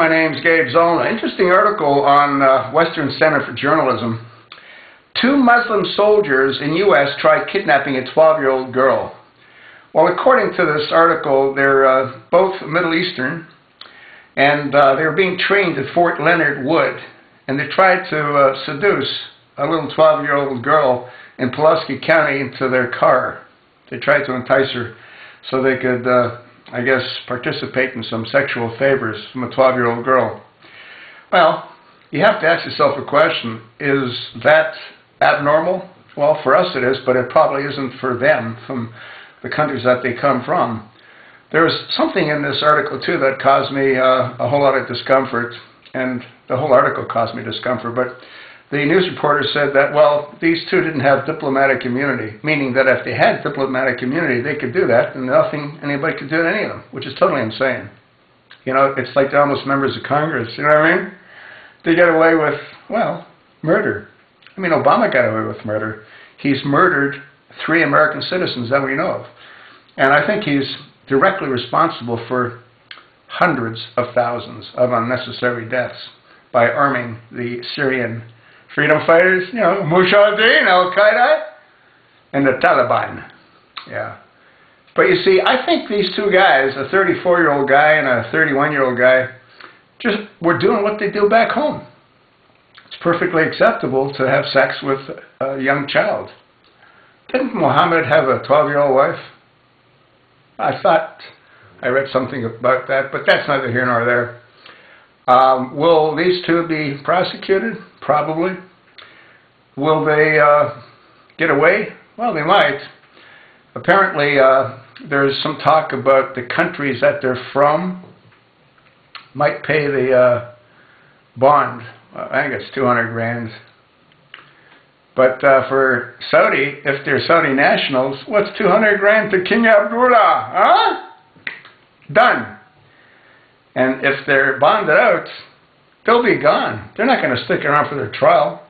my name's Gabe Zollner. Interesting article on Western Center for Journalism. 2 Muslim soldiers in U.S. try kidnapping a 12-year-old girl. Well, according to this article, they're both Middle Eastern, and they were being trained at Fort Leonard Wood, and they tried to seduce a little 12-year-old girl in Pulaski County into their car. They tried to entice her so they could, I guess, participate in some sexual favors from a 12-year-old girl. Well, you have to ask yourself a question. Is that abnormal? Well, for us it is, but it probably isn't for them, from the countries that they come from. There was something in this article, too, that caused me a whole lot of discomfort, and the whole article caused me discomfort, but the news reporter said that, well, these 2 didn't have diplomatic immunity, meaning that if they had diplomatic immunity, they could do that, and anybody could do to any of them, which is totally insane. You know, it's like they're almost members of Congress, you know what I mean? They get away with, well, murder. I mean, Obama got away with murder. He's murdered 3 American citizens that we know of. And I think he's directly responsible for hundreds of thousands of unnecessary deaths by arming the Syrian freedom fighters, you know, Mujahideen, Al-Qaeda, and the Taliban. Yeah. But you see, I think these 2 guys, a 34-year-old guy and a 31-year-old guy, just were doing what they do back home. It's perfectly acceptable to have sex with a young child. Didn't Muhammad have a 12-year-old wife? I thought I read something about that, but that's neither here nor there. Will these 2 be prosecuted? Probably. Will they get away? Well, they might. Apparently, there's some talk about the countries that they're from might pay the bond. I think it's 200 grand. But for Saudi, if they're Saudi nationals, what's 200 grand to King Abdullah? Huh? Done. And if they're bonded out, they'll be gone. They're not going to stick around for their trial.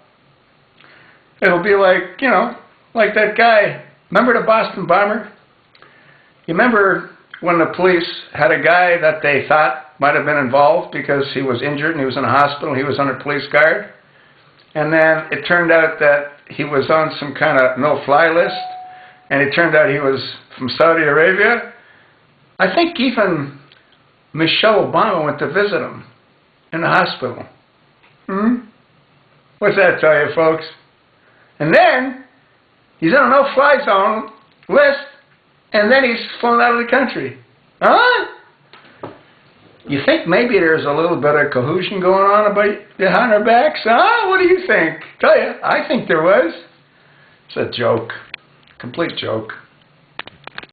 It'll be like, you know, like that guy. Remember the Boston bomber? You remember when the police had a guy that they thought might have been involved because he was injured and he was in a hospital, he was under police guard? And then it turned out that he was on some kind of no-fly list, and it turned out he was from Saudi Arabia. I think even Michelle Obama went to visit him in the hospital. What's that tell you, folks? And then he's on a no-fly zone list, and then he's flown out of the country. Huh? You think maybe there's a little bit of collusion going on behind our backs? Huh? What do you think? Tell you, I think there was. It's a joke. Complete joke.